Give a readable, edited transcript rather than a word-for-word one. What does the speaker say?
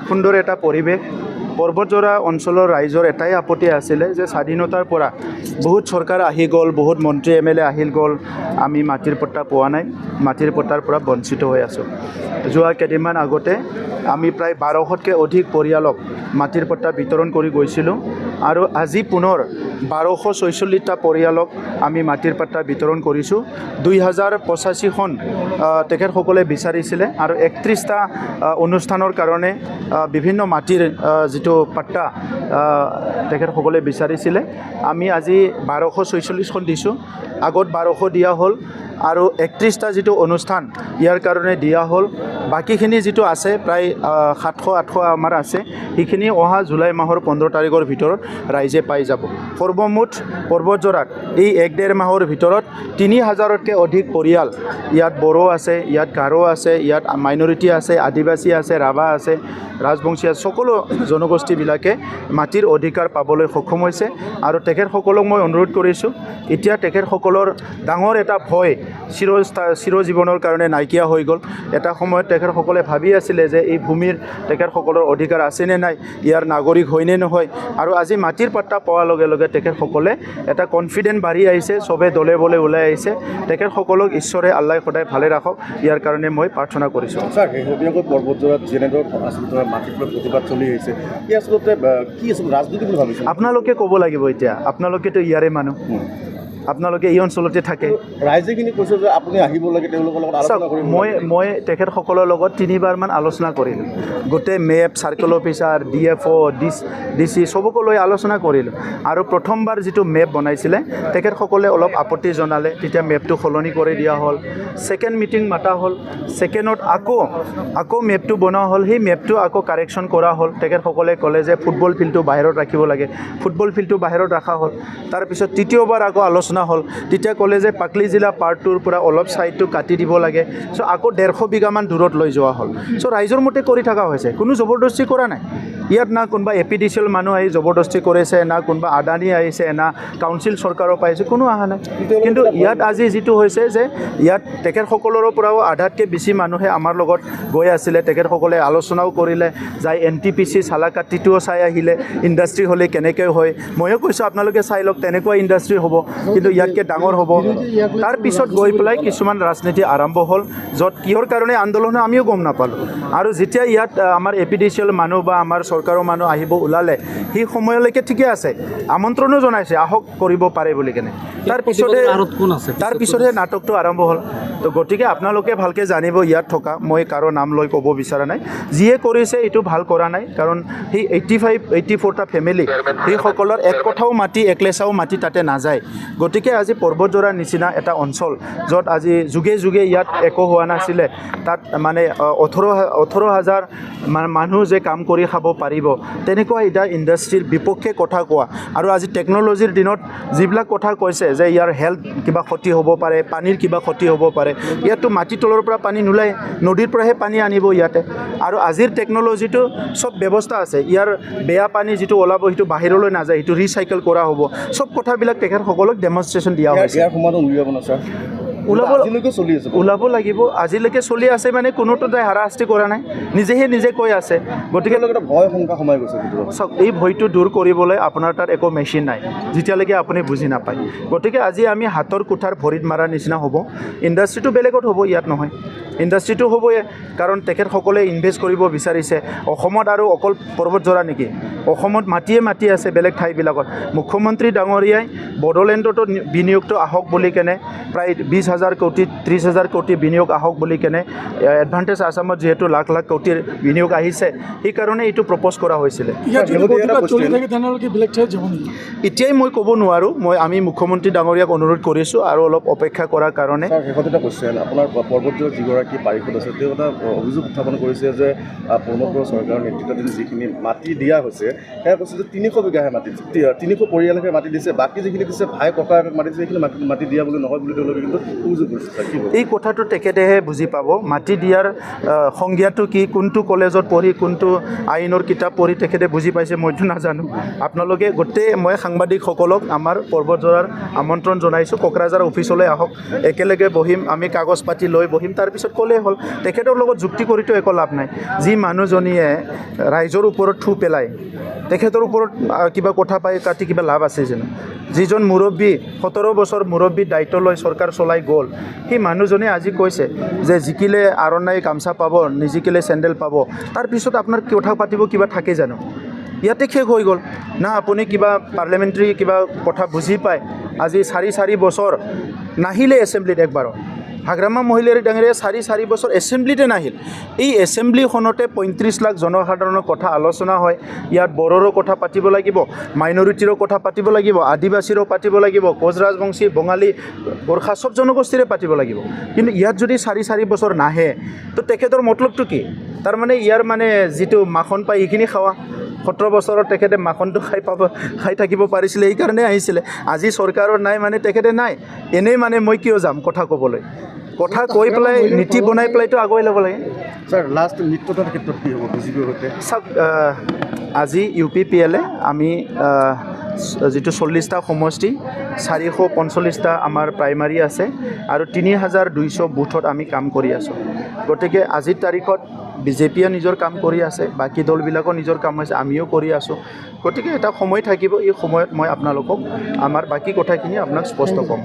সুন্দৰ এটা পৰিৱেশ। পৰ্বতজৰা অঞ্চলৰ ৰাইজৰ এটাই আপত্তি আছিলে যে স্বাধীনতাৰ পৰা বহুত চৰকাৰ আহি গ'ল, বহুত মন্ত্ৰী MLA আহিল গ'ল, আমি মাটিৰ পট্টা পোৱা নাই, মাটিৰ পট্টাৰ পৰা বঞ্চিত হৈ আছোঁ। যোৱা কেইদিনমান আগতে আমি প্ৰায় 1200তকৈ অধিক পৰিয়ালক মাটিৰ পট্টা বিতৰণ কৰি গৈছিলোঁ আৰু আজি পুনৰ 1246টা পৰিয়ালক আমি মাটিৰ পট্টা বিতৰণ কৰিছোঁ। 2085খন তেখেতসকলে বিচাৰিছিলে আৰু 31টা অনুষ্ঠানৰ কাৰণে বিভিন্ন মাটিৰ যিটো পট্টা তেখেতসকলে বিচাৰিছিলে। আমি আজি 1246খন দিছোঁ, আগত 1200 দিয়া হ'ল আৰু 31টা যিটো অনুষ্ঠান ইয়াৰ কাৰণে দিয়া হ'ল। বাকীখিনি যিটো আছে প্ৰায় 700-800 আমাৰ আছে, সেইখিনি অহা জুলাই মাহৰ 15 তাৰিখৰ ভিতৰত ৰাইজে পাই যাব। সৰ্বমুঠ পৰ্বতজৰাত এই 1-1.5 মাহৰ ভিতৰত 3000তকৈ অধিক পৰিয়াল, ইয়াত বড়ো আছে, ইয়াত গাৰো আছে, ইয়াত মাইনৰিটি আছে, আদিবাসী আছে, ৰাভা আছে, ৰাজবংশী আছে, সকলো জনগোষ্ঠীবিলাকে মাটিৰ অধিকাৰ পাবলৈ সক্ষম হৈছে। আৰু তেখেতসকলক মই অনুৰোধ কৰিছোঁ, এতিয়া তেখেতসকলৰ ডাঙৰ এটা ভয় চিৰজীৱনৰ কাৰণে নাইকিয়া হৈ গ'ল। এটা সময়ত তেখেতসকলে ভাবি আছিলে যে এই ভূমিৰ তেখেতসকলৰ অধিকাৰ আছেনে নাই, ইয়াৰ নাগৰিক হয়নে নহয়। আৰু আজি মাটিৰ পট্টা পোৱাৰ লগে লগে তেখেতসকলে এটা কনফিডেন্স বাঢ়ি আহিছে, চবে দলে বলে ওলাই আহিছে। তেখেতসকলক ঈশ্বৰে আল্লাই সদায় ভালে ৰাখক, ইয়াৰ কাৰণে মই প্ৰাৰ্থনা কৰিছোঁ। ছাৰ, শেহতীয়াকৈ পৰ্বতজৰাত যেনেদৰে আচলতে মাটিৰ পৰা প্ৰতিবাদ চলি আহিছে, কি আচলতে কি ৰাজনীতি বুলি ভাবিছে? আপোনালোকে ক'ব লাগিব এতিয়া, আপোনালোকেতো ইয়াৰে মানুহ, আপোনালোকে এই অঞ্চলতে থাকে। ৰাইজেখিনি কৈছে যে আপুনি আহিব লাগে, তেওঁলোকৰ লগত আলোচনা কৰিম। মই তেখেতসকলৰ লগত 3বাৰমান আলোচনা কৰিলোঁ। গোটেই map, circle officer, DFO, DC চবকো লৈ আলোচনা কৰিলোঁ। আৰু প্ৰথমবাৰ যিটো মেপ বনাইছিলে তেখেতসকলে অলপ আপত্তি জনালে, তেতিয়া মেপটো সলনি কৰি দিয়া হ'ল। ছেকেণ্ড মিটিং মাতা হ'ল, ছেকেণ্ডত আকৌ মেপটো বনোৱা হ'ল, সেই মেপটো আকৌ কাৰেকশ্যন কৰা হ'ল। তেখেতসকলে ক'লে যে ফুটবল ফিল্ডটো বাহিৰত ৰাখিব লাগে, ফুটবল ফিল্ডটো বাহিৰত ৰখা হ'ল। তাৰপিছত তৃতীয়বাৰ আকৌ আলোচনা হ'ল, তেতিয়া ক'লে যে পাকলি জিলা পাৰ্ট 2ৰ পৰা অলপ ছাইডটো কাটি দিব লাগে। চ' আকৌ 150 বিঘামান দূৰত লৈ যোৱা হ'ল। চ' ৰাইজৰ মতে কৰি থকা হৈছে, কোনো জবৰদস্তি কৰা নাই। ইয়াত না কোনোবা APDCL মানুহ আহি জবৰদস্তি কৰিছে, না কোনোবা আদানী আহিছে, না কাউন্সিল চৰকাৰৰ পাইছে, কোনো অহা নাই। কিন্তু ইয়াত আজি যিটো হৈছে যে ইয়াত তেখেতসকলৰ পৰাও আধাতকৈ বেছি মানুহে আমাৰ লগত গৈ আছিলে। তেখেতসকলে আলোচনাও কৰিলে, যাই NTPC চালাকাটিটোও চাই আহিলে, ইণ্ডাষ্ট্ৰী হ'লে কেনেকৈ হয়। ময়ো কৈছোঁ আপোনালোকে চাই লওক, তেনেকুৱা ইণ্ডাষ্ট্ৰী হ'ব, কিন্তু ইয়াতকৈ ডাঙৰ হ'ব। তাৰপিছত গৈ পেলাই কিছুমান ৰাজনীতি আৰম্ভ হ'ল, য'ত কিহৰ কাৰণে আন্দোলন আমিও গম নাপালোঁ। আৰু যেতিয়া ইয়াত আমাৰ APDCL মানুহ বা আমাৰ চৰকাৰৰ মানুহ আহিব ওলালে, সেই সময়লৈকে ঠিকে আছে, আমন্ত্ৰণো জনাইছে আহক কৰিব পাৰে বুলি কেনে। তাৰপিছতহে নাটকটো আৰম্ভ হ'ল। তো গতিকে আপোনালোকে ভালকৈ জানিব, ইয়াত থকা, মই কাৰো নাম লৈ ক'ব বিচৰা নাই, যিয়ে কৰিছে এইটো ভাল কৰা নাই। কাৰণ সেই 84টা ফেমিলি, সেইসকলৰ এক কথাও মাটি, একলেচাও মাটি তাতে নাযায়। গতিকে আজি পৰ্বতজৰাৰ নিচিনা এটা অঞ্চল, য'ত আজি যুগে যুগে ইয়াত একো হোৱা নাছিলে, তাত মানে 18,000 মানুহ যে কাম কৰি খাব পাৰিব, তেনেকুৱা এটা ইণ্ডাষ্ট্ৰীৰ বিপক্ষে কথা কোৱা। আৰু আজি টেকন'লজিৰ দিনত যিবিলাক কথা কৈছে যে ইয়াৰ হেল্থ কিবা ক্ষতি হ'ব পাৰে, পানীৰ কিবা ক্ষতি হ'ব পাৰে, ইয়াততো মাটিৰ তলৰ পৰা পানী নোলায়, নদীৰ পৰাহে পানী আনিব ইয়াতে। আৰু আজিৰ টেকন'লজিটো চব ব্যৱস্থা আছে, ইয়াৰ বেয়া পানী যিটো ওলাব সেইটো বাহিৰলৈ নাযায়, সেইটো ৰিচাইকেল কৰা হ'ব। চব কথাবিলাক তেখেতসকলক ডেমনষ্ট্ৰেশ্যন দিয়া হৈছে। ওলাব লাগিব, আজিলৈকে চলি আছে মানে কোনোটো তাই হাৰাশাস্তি কৰা নাই, নিজে কৈ আছে। গতিকে ভয় শংকা সোমাই গৈছে। চাওক, এই ভয়টো দূৰ কৰিবলৈ আপোনাৰ তাত একো মেচিন নাই, যেতিয়ালৈকে আপুনি বুজি নাপায়। গতিকে আজি আমি হাতৰ কুঠাৰ ভৰিত মাৰাৰ নিচিনা হ'ব। ইণ্ডাষ্ট্ৰীটো বেলেগত হ'ব, ইয়াত নহয়। ইণ্ডাষ্ট্ৰীটো হ'বই, কাৰণ তেখেতসকলে ইনভেষ্ট কৰিব বিচাৰিছে অসমত। আৰু অকল পৰ্বতজৰা নেকি, অসমত মাটি আছে বেলেগ ঠাইবিলাকত। মুখ্যমন্ত্ৰী ডাঙৰীয়াই বড়োলেণ্ডতো বিনিয়োগটো আহক বুলি কেনে প্ৰায় 20,000 কোটি 30,000 কোটি বিনিয়োগ আহক বুলি কেনে, এডভান্টেজ আছামত যিহেতু লাখ লাখ কোটিৰ বিনিয়োগ আহিছে, সেইকাৰণে এইটো প্ৰপ'জ কৰা হৈছিলে। এতিয়াই মই ক'ব নোৱাৰোঁ, আমি মুখ্যমন্ত্ৰী ডাঙৰীয়াক অনুৰোধ কৰিছোঁ আৰু অলপ অপেক্ষা কৰাৰ কাৰণে। শেষত কৈছিল আপোনাৰ পৰ্বতজৰাৰ যিগৰাকী পাৰিষদ আছে, তেওঁ এটা অভিযোগ উত্থাপন কৰিছে যে পূৰ্ণপ্ৰ চৰকাৰৰ নেতৃত্বাধীন যিখিনি মাটি দিয়া হৈছে, সেয়া কৈছে যে 300 বিঘাহে মাটি 300 পৰিয়ালকে মাটি দিছে, বাকী যিখিনি দিছে ভাই ককাক মাটি দিছে সেইখিনি মাটি দিয়া বুলি নহয় বুলি তেওঁলোকে কিন্তু অভিযোগ কৰিছে। এই কথাটো তেখেতেহে বুজি পাব। মাটি দিয়াৰ সংজ্ঞাটো কি, কোনটো কলেজত পঢ়ি কোনটো আইনৰ কিতাপ পঢ়ি তেখেতে বুজি পাইছে মইতো নাজানো। আপোনালোকে গোটেই মই সাংবাদিকসকলক আমাৰ পৰ্বতজৰাৰ আমন্ত্ৰণ জনাইছোঁ, কোকৰাঝাৰ অফিচলৈ আহক, একেলগে বহিম, আমি কাগজ পাতি লৈ বহিম, তাৰপিছত ক'লেই হ'ল। তেখেতৰ লগত যুক্তি কৰিতো একো লাভ নাই। যি মানুহজনীয়ে ৰাইজৰ ওপৰত থু পেলায় তেখেতৰ ওপৰত কিবা কথা পাই কাটি কিবা লাভ আছে জানো? যিজন মুৰব্বী 17 বছৰ মুৰব্বীৰ দায়িত্ব লৈ চৰকাৰ চলাই গ'ল, সেই মানুহজনে আজি কৈছে যে জিকিলে আৰণাই গামচা পাব, নিজিকিলে চেণ্ডেল পাব। তাৰপিছত আপোনাৰ কথা পাতিব কিবা থাকে জানো? ইয়াতে শেষ হৈ গ'ল না। আপুনি কিবা পাৰ্লিয়ামেণ্টাৰী কিবা কথা বুজি পায়। আজি 4 বছৰ নাহিলে এছেম্বলিত একবাৰো। হাগ্ৰামা মহিলাৰ ডাঙৰীয়া 4 বছৰ এছেম্বলিতে নাহিল। এই এছেম্বলিখনতে 35 লাখ জনসাধাৰণৰ কথা আলোচনা হয়। ইয়াত বড়োৰো কথা পাতিব লাগিব, মাইনৰিটিৰো কথা পাতিব লাগিব, আদিবাসীৰো পাতিব লাগিব, কোচ ৰাজবংশী, বঙালী, গোৰ্খা চব জনগোষ্ঠীৰে পাতিব লাগিব। কিন্তু ইয়াত যদি 4 বছৰ নাহে তো তেখেতৰ মতলবটো কি? তাৰমানে ইয়াৰ মানে যিটো মাখন পায় এইখিনি খাৱা। 17 বছৰত তেখেতে মাখনটো খাই থাকিব পাৰিছিলে, সেইকাৰণে আহিছিলে। আজি চৰকাৰৰ নাই মানে তেখেতে নাই। এনেই মানে মই কিয় যাম কথা ক'বলৈ? কথা কৈ পেলাই নীতি বনাই পেলাইতো আগুৱাই ল'ব লাগে। ছাৰ লাষ্ট মিত্ৰতাৰ ক্ষেত্ৰত কি হ'ব বিজেপিৰ সৈতে? চাওক, আজি UPPL আমি যিটো 40টা সমষ্টি, 445টা আমাৰ প্ৰাইমাৰী আছে আৰু 3200 বুথত আমি কাম কৰি আছোঁ। গতিকে আজিৰ তাৰিখত বিজেপিয়ে নিজৰ কাম কৰি আছে, বাকী দলবিলাকৰ নিজৰ কাম আছে, আমিও কৰি আছোঁ। গতিকে এটা সময় থাকিব, এই সময়ত মই আপোনালোকক আমাৰ বাকী কথাখিনি আপোনাক স্পষ্ট ক'ম।